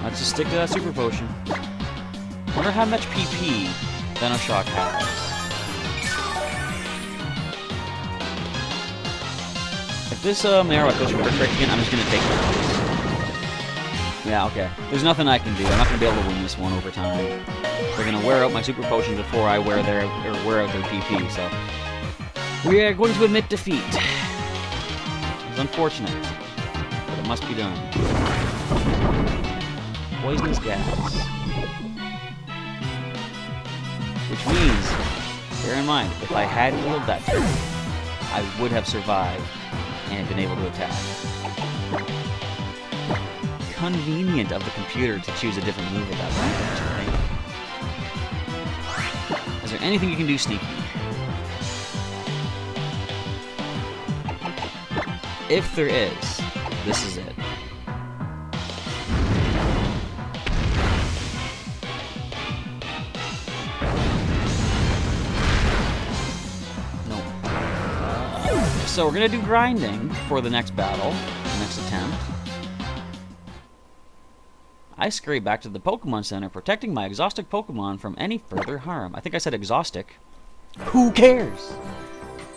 Speaker 1: Let's just stick to that Super Potion. I wonder how much PP Venoshock has. If this Marowak goes for Brick Break again, I'm just gonna take it. Yeah, okay. There's nothing I can do. I'm not gonna be able to win this one over time. They're gonna wear out my Super Potion before I wear out their PP. So we are going to admit defeat. It's unfortunate, but it must be done. Poisonous gas. Which means, bear in mind, if I had healed that turn, I would have survived and been able to attack. Convenient of the computer to choose a different move at that point, don't you think? Is there anything you can do sneaky? If there is, this is it. No. So we're gonna do grinding for the next battle, the next attempt. I scurry back to the Pokemon Center, protecting my exhausted Pokemon from any further harm. I think I said exhaustic. Who cares?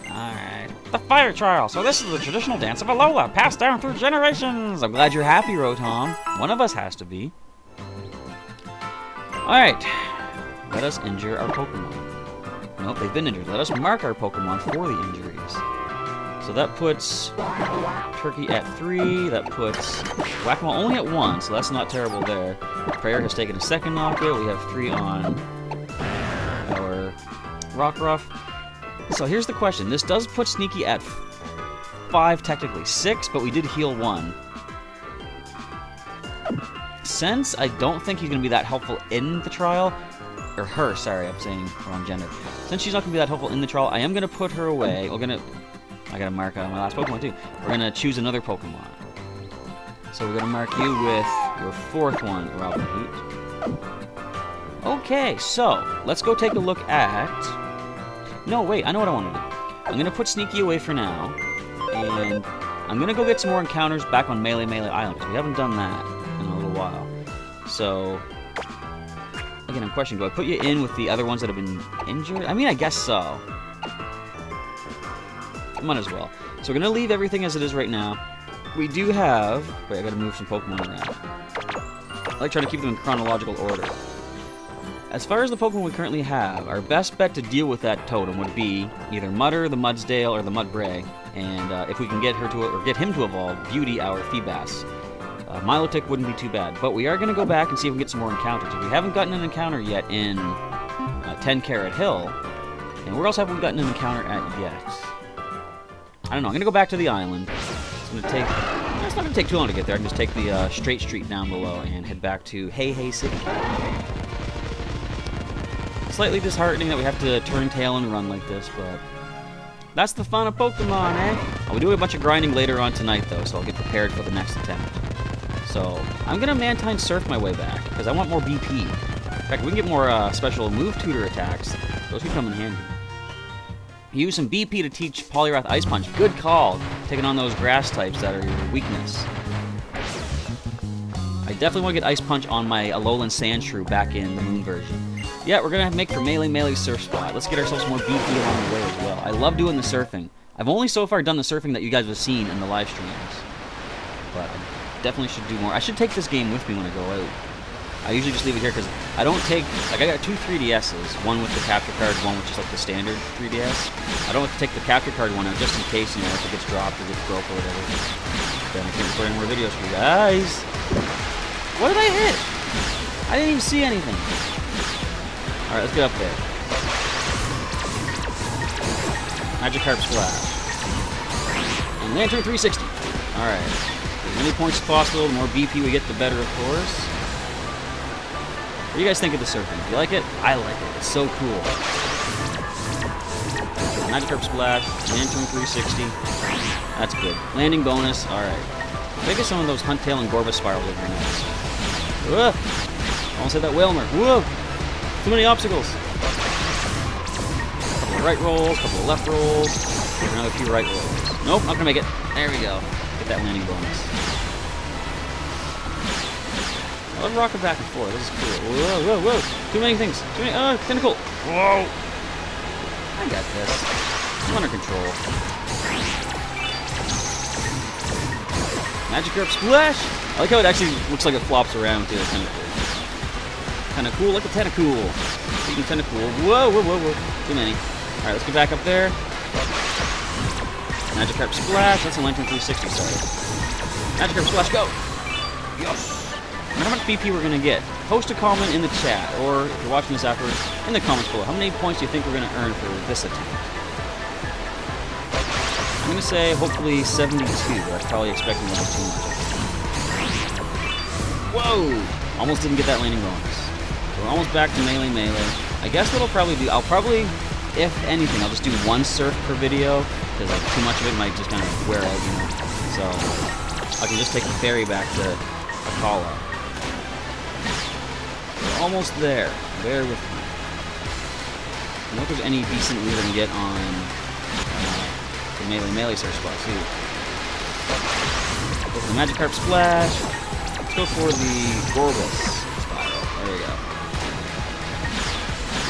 Speaker 1: Alright. The fire trial! So this is the traditional dance of Alola, passed down through generations! I'm glad you're happy, Rotom. One of us has to be. Alright. Let us injure our Pokemon. Nope, they've been injured. Let us mark our Pokemon for the injuries. So that puts Turkey at 3, that puts Whack-A-Mole only at 1, so that's not terrible there. Prayer has taken a second knockout. We have 3 on our Rockruff. So here's the question. This does put Sneaky at 5 technically. 6, but we did heal 1. Since I don't think he's going to be that helpful in the trial, or her, sorry, I'm saying wrong gender. Since she's not going to be that helpful in the trial, I am going to put her away. I gotta mark my last Pokemon too. We're gonna choose another Pokemon. So we're gonna mark you with your 4th one, Robin Hoot. Okay, so let's go take a look at... No, wait, I know what I want to do. I'm gonna put Sneaky away for now, and I'm gonna go get some more encounters back on Melee Island, because we haven't done that in a little while. So, again, I'm questioning, do I put you in with the other ones that have been injured? I mean, I guess so. Might as well. So we're going to leave everything as it is right now. We do have... Wait, I got to move some Pokemon around. I like trying to keep them in chronological order. As far as the Pokemon we currently have, our best bet to deal with that totem would be either Mutter, the Mudsdale, or the Mudbray. And if we can get her to, or get him to evolve, Beauty, our Feebas. Milotic wouldn't be too bad. But we are going to go back and see if we can get some more encounters. If we haven't gotten an encounter yet in 10 Carat Hill, and where else have we gotten an encounter at yet? I don't know. I'm going to go back to the island. It's not going to take too long to get there. I can just take the straight street down below and head back to Hey City. Slightly disheartening that we have to turn tail and run like this, but that's the fun of Pokemon, eh? I'll be doing a bunch of grinding later on tonight, though, so I'll get prepared for the next attempt. So I'm going to Mantine Surf my way back, because I want more BP. In fact, we can get more special move tutor attacks. Those could come in handy. Use some BP to teach Poliwrath Ice Punch. Good call. Taking on those grass types that are your weakness. I definitely want to get Ice Punch on my Alolan Sandshrew back in the Moon version. Yeah, we're going to make for Melee Surf Spot. Let's get ourselves more BP along the way as well. I love doing the surfing. I've only so far done the surfing that you guys have seen in the live streams. But I definitely should do more. I should take this game with me when I go out. I usually just leave it here because I don't take, like I got 2 3DSs, one with the capture card, one with just like the standard 3DS. I don't have to take the capture card one out just in case, you know, if it gets dropped or gets broke or whatever. Then I can record any more videos for you guys. What did I hit? I didn't even see anything. Alright, let's get up there. Magikarp Splash. And Lantern 360. Alright. As many points as possible. The more BP we get, the better, of course. What do you guys think of the surfing? Do you like it? I like it. It's so cool. Magikarp Splash. Lantern 360. That's good. Landing bonus. Alright. Maybe some of those Huntail and Gorba spirals are very nice. Whoa! Almost hit that Whalmer. Whoa! Too many obstacles. Couple of right rolls, couple of left rolls. Another few right rolls. Nope, not gonna make it. There we go. Get that landing bonus. I love rocking back and forth. This is cool. Whoa, whoa, whoa! Too many things. Too many. Tentacle. Whoa! I got this. I'm under control. Magikarp Splash! I like how it actually looks like it flops around too. It's kind of cool. Kind of cool, like a tentacool. Speaking of tentacool. Whoa, whoa, whoa, whoa. Too many. Alright, let's get back up there. Magikarp Splash. That's a Lantern 360, sorry. Magikarp Splash, go! Yes! I wonder how much BP we're going to get. Post a comment in the chat, or if you're watching this afterwards, in the comments below. How many points do you think we're going to earn for this attempt? I'm going to say, hopefully, 72. That's probably expecting a little too much. Whoa! Almost didn't get that landing bonus. So we're almost back to melee. I guess what I'll probably do, if anything, I'll just do one surf per video, because like, too much of it might just kind of wear out, you know. So I can just take the ferry back to Akala. We're almost there. Bear with me. I don't know if there's any decent move I can get on the melee surf spot too. Go for the Magikarp Splash. Let's go for the Gorbis style. There we go.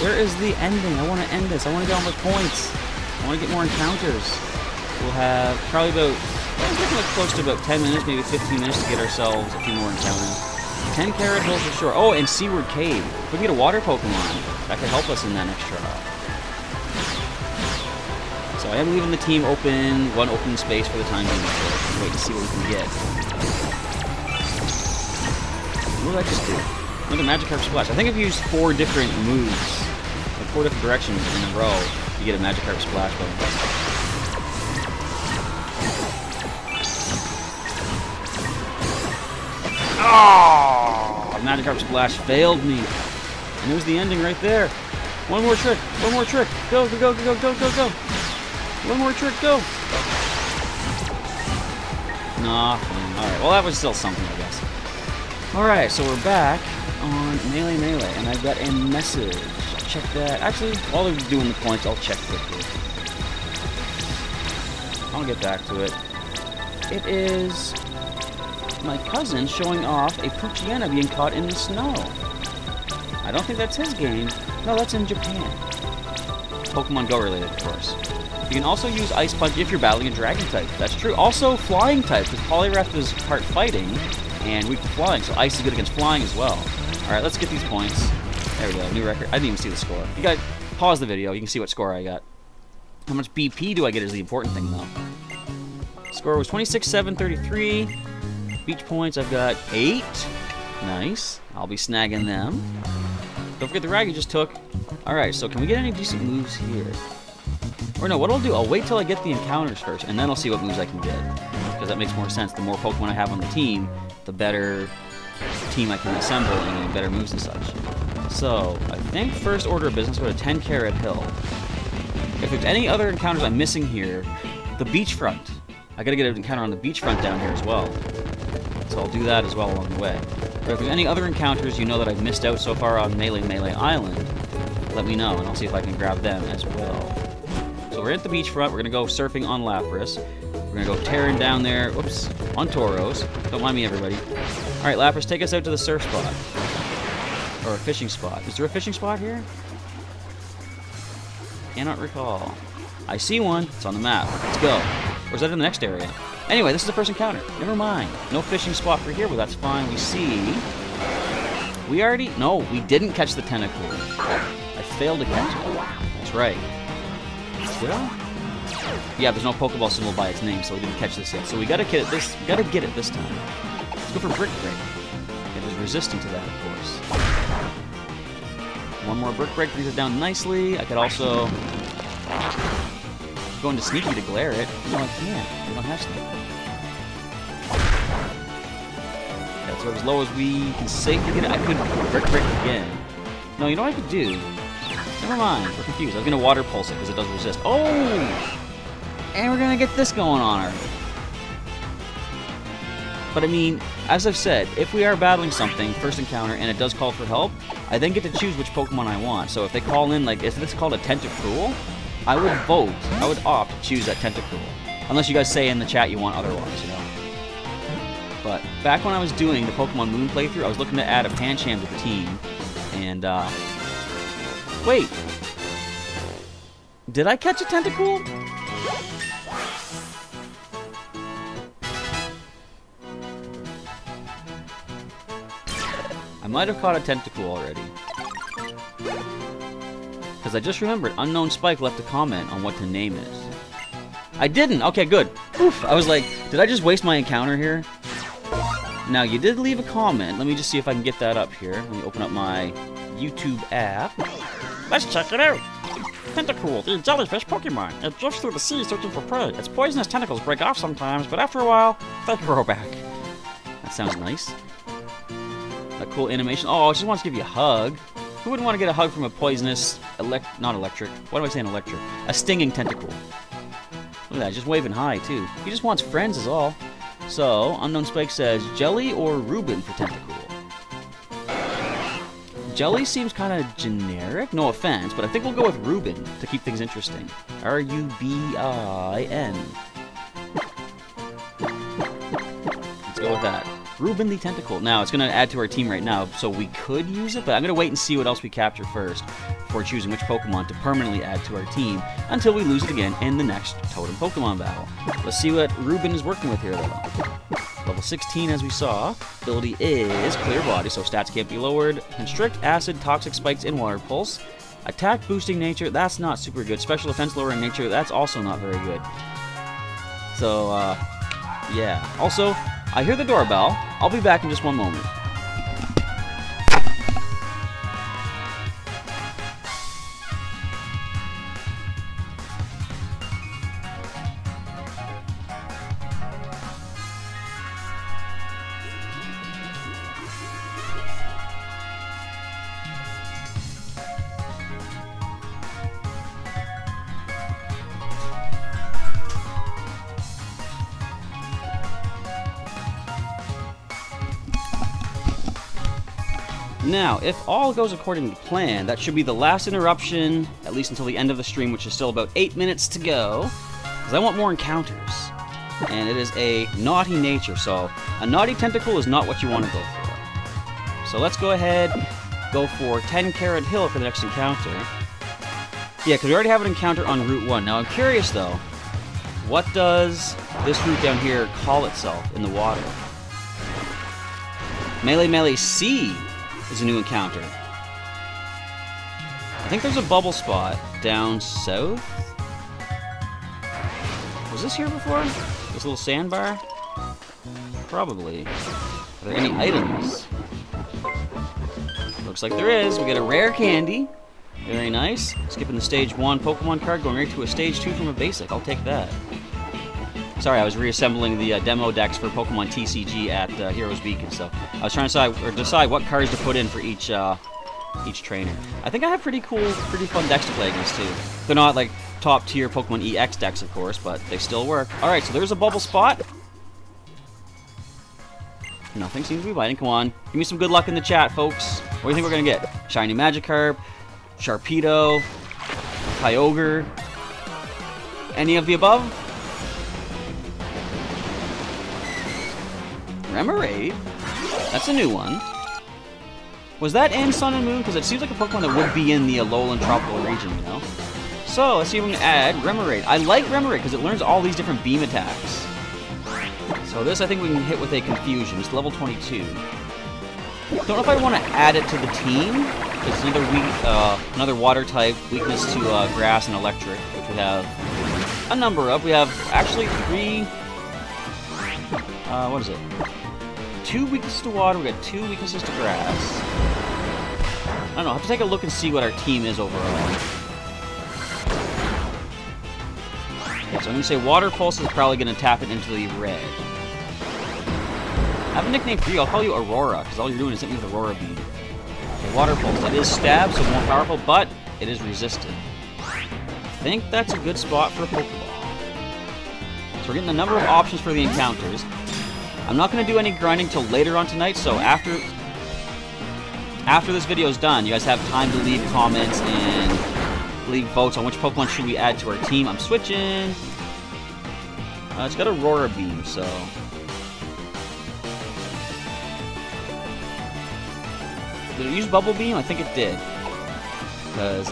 Speaker 1: Where is the ending? I want to end this. I want to get on with points. I want to get more encounters. We'll have probably about, looking like close to about 10 minutes, maybe 15 minutes to get ourselves a few more encounters. 10 Carat Hill for sure. Oh, and Seaward Cave. If we can get a water Pokemon, that could help us in that next trial. So I am leaving the team open, one open space for the time being. So wait to see what we can get. What did I just do? Another Magikarp Splash. I think I've used 4 different moves, like 4 different directions in a row to get a Magikarp Splash bonus. Oh! Magikarp Splash failed me. And there's the ending right there. One more trick. One more trick. Go, go, go, go, go, go, go. One more trick, go. Nothing. Alright, well that was still something, I guess. Alright, so we're back on Melee, and I've got a message. Check that. Actually, while they're doing the points, I'll check quickly. I'll get back to it. It is my cousin showing off a Poochyena being caught in the snow. I don't think that's his game. No, that's in Japan. Pokemon Go related, of course. You can also use Ice Punch if you're battling a Dragon type. That's true. Also, Flying type, because Poliwrath is part fighting and weak to flying, so Ice is good against flying as well. Alright, let's get these points. There we go, new record. I didn't even see the score. You guys, pause the video, you can see what score I got. How much BP do I get is the important thing, though. Score was 26,733. Beach points, I've got 8. Nice. I'll be snagging them. Don't forget the rag you just took. Alright, so can we get any decent moves here? Or no, what I'll do, I'll wait till I get the encounters first, and then I'll see what moves I can get. Because that makes more sense. The more Pokemon I have on the team, the better team I can assemble, and better moves and such. So, I think first order of business, go to 10 Carat Hill. If there's any other encounters I'm missing here, the beachfront. I gotta get an encounter on the beachfront down here as well. So I'll do that as well along the way. But if there's any other encounters you know that I've missed out so far on Melee Island, let me know, and I'll see if I can grab them as well. So we're at the beachfront, we're gonna go surfing on Lapras. We're gonna go tearing down there, whoops, on Tauros. Don't mind me, everybody. Alright, Lapras, take us out to the surf spot. Or a fishing spot. Is there a fishing spot here? Cannot recall. I see one, it's on the map. Let's go. Or is that in the next area? Anyway, this is the first encounter. Never mind. No fishing spot for here, but that's fine. We see We already... No, we didn't catch the Tentacool. I failed to catch it. That's right. Did I? Yeah, there's no Pokeball symbol by its name, so we didn't catch this yet. So we gotta get it this. We gotta get it this time. Let's go for Brick Break. It is resistant to that, of course. One more Brick Break brings it down nicely. I could also go into Sneaky to glare it. No, I can't. We don't have Sneaky. That's as low as we can safely get it. I could Brick Break again. No, you know what I could do? Never mind. We're confused. I was going to Water Pulse it because it does resist. Oh! And we're going to get this going on already. But I mean, as I've said, if we are battling something, first encounter, and it does call for help, I then get to choose which Pokemon I want. So if they call in, like, if this is called a Tentacruel, I would opt to choose that Tentacruel. Unless you guys say in the chat you want otherwise, you know? But back when I was doing the Pokemon Moon playthrough, I was looking to add a Pancham to the team. And, wait. Did I catch a Tentacool? I might have caught a Tentacool already. Because I just remembered Unknown Spike left a comment on what to name it. I didn't! Okay, good. Oof! I was like, did I just waste my encounter here? Now, you did leave a comment. Let me just see if I can get that up here. Let me open up my YouTube app.
Speaker 2: Let's check it out. Tentacruel, the jellyfish Pokemon. It drifts through the sea searching for prey. Its poisonous tentacles break off sometimes, but after a while, they grow back.
Speaker 1: That sounds nice. A cool animation. Oh, it just wants to give you a hug. Who wouldn't want to get a hug from a poisonous, not electric, what am I saying electric? A stinging Tentacool. Look at that, just waving hi, too. He just wants friends is all. So, Unknown Spike says, Jelly or Reuben for Tentacool? Jelly seems kind of generic, no offense, but I think we'll go with Reuben to keep things interesting. R-U-B-I-N. Let's go with that. Reuben the Tentacool. Now, it's going to add to our team right now, so we could use it, but I'm going to wait and see what else we capture first before choosing which Pokemon to permanently add to our team until we lose it again in the next Totem Pokemon battle. Let's see what Reuben is working with here, though. Level 16, as we saw. Ability is Clear Body, so stats can't be lowered. Constrict, Acid, Toxic Spikes, and Water Pulse. Attack boosting nature, that's not super good. Special defense lowering nature, that's also not very good. So, yeah. Also, I hear the doorbell. I'll be back in just one moment. Now, if all goes according to plan, that should be the last interruption, at least until the end of the stream, which is still about 8 minutes to go, because I want more encounters. And it is a naughty nature, so a naughty Tentacool is not what you want to go for. So let's go ahead, go for 10 Carrot Hill for the next encounter. Yeah, because we already have an encounter on Route 1. Now, I'm curious, though, what does this route down here call itself in the water? Melee C is a new encounter. I think there's a bubble spot down south. Was this here before? This little sandbar? Probably. Are there any items? Looks like there is. We got a rare candy. Very nice. Skipping the stage 1 Pokemon card, going right to a stage 2 from a basic. I'll take that. Sorry, I was reassembling the demo decks for Pokemon TCG at Heroes Beacon, so I was trying to decide what cards to put in for each trainer. I think I have pretty fun decks to play against too. They're not like top tier Pokemon EX decks, of course, but they still work. All right, so there's a bubble spot. Nothing seems to be biting. Come on, give me some good luck in the chat, folks. What do you think we're gonna get? Shiny Magikarp, Sharpedo, Kyogre, any of the above? Remoraid? That's a new one. Was that in Sun and Moon? Because it seems like a Pokemon that would be in the Alolan tropical region, you know? So, let's see if we can add Remoraid. I like Remoraid because it learns all these different beam attacks. So this I think we can hit with a Confusion. It's level 22. Don't know if I want to add it to the team. It's another water type, weakness to grass and electric, which we have a number of. We have actually 3. What is it? 2 weaknesses to water. We got 2 weaknesses to grass. I don't know. I have to take a look and see what our team is overall. Okay, so I'm going to say Water Pulse is probably going to tap it into the red. I have a nickname for you. I'll call you Aurora, because all you're doing is hitting me with Aurora Beam. Okay, Water Pulse. That is stab, so more powerful, but it is resistant. I think that's a good spot for a Pokeball. So we're getting a number of options for the encounters. I'm not going to do any grinding till later on tonight, so after this video is done, you guys have time to leave comments and leave votes on which Pokemon should we add to our team. I'm switching. It's got Aurora Beam, so... Did it use Bubble Beam? I think it did. Because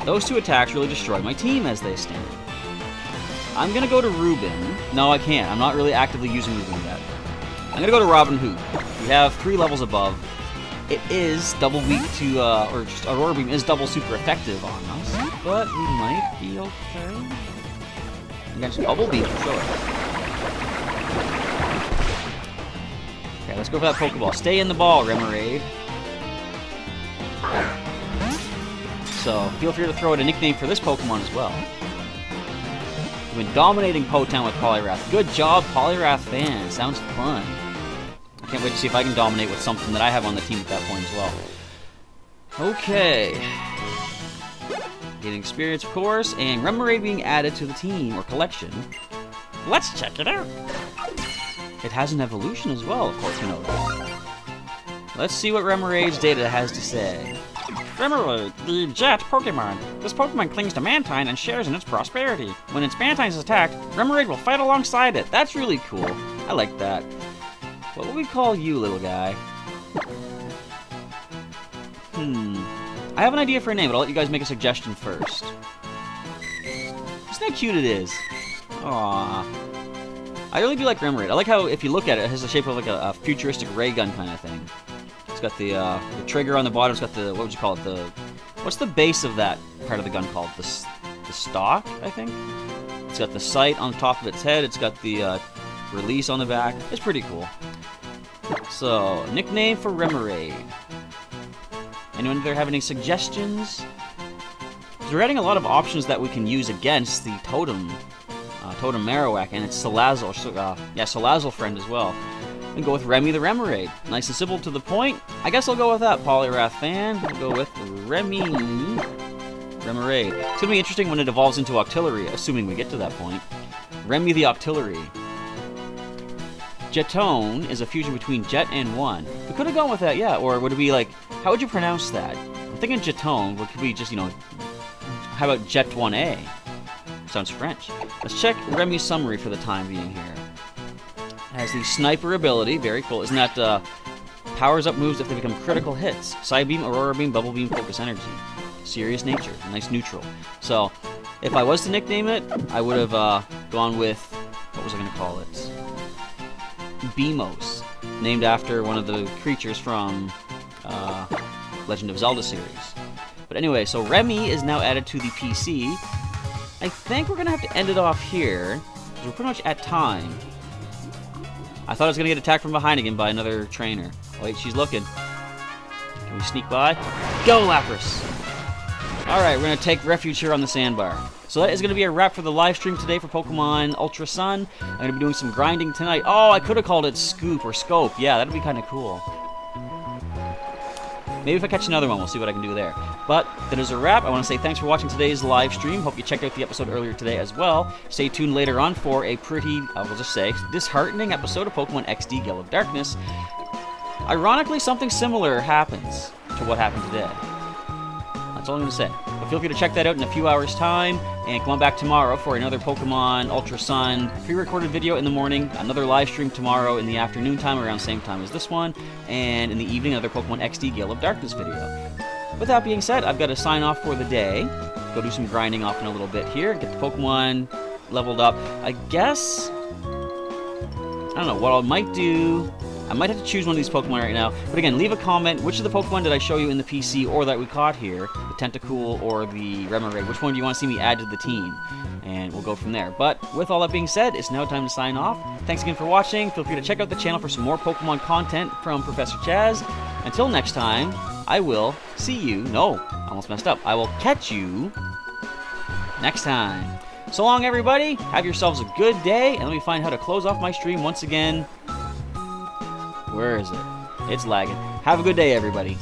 Speaker 1: those 2 attacks really destroyed my team as they stand. I'm going to go to Ruben. No, I can't. I'm not really actively using Ruben yet. I'm going to go to Robin Hood. We have 3 levels above. It is double weak to, or just Aurora Beam is double super effective on us. But we might be okay. Against Bubble Beam, for sure. Okay, let's go for that Pokeball. Stay in the ball, Remoraid. So, feel free to throw out a nickname for this Pokemon as well. We've been dominating Potown with Poliwrath. Good job, Poliwrath fan. Sounds fun. I can't wait to see if I can dominate with something that I have on the team at that point as well. Okay. Getting experience, of course, and Remoraid being added to the team, or collection.
Speaker 2: Let's check it out.
Speaker 1: It has an evolution as well, of course, you know that. Let's see what Remoraid's data has to say.
Speaker 2: Remoraid, the Jet Pokemon. This Pokemon clings to Mantine and shares in its prosperity. When its Mantine is attacked, Remoraid will fight alongside it.
Speaker 1: That's really cool. I like that. What would we call you, little guy? I have an idea for a name, but I'll let you guys make a suggestion first. Isn't that cute it is? Aww. I really do like Remoraid. I like how, if you look at it, it has the shape of like a futuristic ray gun kind of thing. It's got the trigger on the bottom. It's got the, what would you call it? What's the base of that part of the gun called? The stock, I think? It's got the sight on top of its head. It's got the release on the back. It's pretty cool. So, nickname for Remoraid. Anyone there have any suggestions? We're adding a lot of options that we can use against the Totem Marowak, and it's Salazzle. Salazzle friend as well. We can go with Remy the Remoraid. Nice and simple to the point. I guess I'll go with that, Poliwrath fan. I'll go with Remy Remoraid. It's gonna be interesting when it evolves into Octillery, assuming we get to that point. Remy the Octillery. Jetone is a fusion between Jet and One. We could have gone with that, yeah. Or would it be like, how would you pronounce that? I'm thinking Jetone. What could be just, you know, how about Jet 1A? Sounds French. Let's check Remy's summary for the time being here. Has the Sniper ability, very cool. Isn't that powers up moves if they become critical hits? Psybeam, Aurora Beam, Bubble Beam, Focus Energy. Serious nature, nice neutral. So, if I was to nickname it, I would have gone with, what was I going to call it? Beamos, named after one of the creatures from Legend of Zelda series. But anyway, so Remy is now added to the PC. I think we're going to have to end it off here, because we're pretty much at time. I thought I was going to get attacked from behind again by another trainer. Wait, she's looking. Can we sneak by? Go, Lapras! Alright, we're going to take refuge here on the sandbar. So that is going to be a wrap for the live stream today for Pokemon Ultra Sun. I'm going to be doing some grinding tonight. Oh, I could have called it Scoop or Scope. Yeah, that would be kind of cool. Maybe if I catch another one, we'll see what I can do there. But that is a wrap. I want to say thanks for watching today's live stream. Hope you checked out the episode earlier today as well. Stay tuned later on for a pretty, I will just say, disheartening episode of Pokemon XD Gale of Darkness. Ironically, something similar happens to what happened today. That's all I'm going to say. But feel free to check that out in a few hours' time, and come on back tomorrow for another Pokemon Ultra Sun pre-recorded video in the morning, another live stream tomorrow in the afternoon time around the same time as this one, and in the evening another Pokemon XD Gale of Darkness video. With that being said, I've got to sign off for the day, go do some grinding off in a little bit here, get the Pokemon leveled up. I guess, I don't know, what I might do, I might have to choose one of these Pokemon right now. But again, leave a comment. Which of the Pokemon did I show you in the PC or that we caught here? The Tentacool or the Remoraid? Which one do you want to see me add to the team? And we'll go from there. But with all that being said, it's now time to sign off. Thanks again for watching. Feel free to check out the channel for some more Pokemon content from Professor Chaz. Until next time, I will see you. No, almost messed up. I will catch you next time. So long, everybody. Have yourselves a good day. And let me find how to close off my stream once again. Where is it? It's lagging. Have a good day, everybody.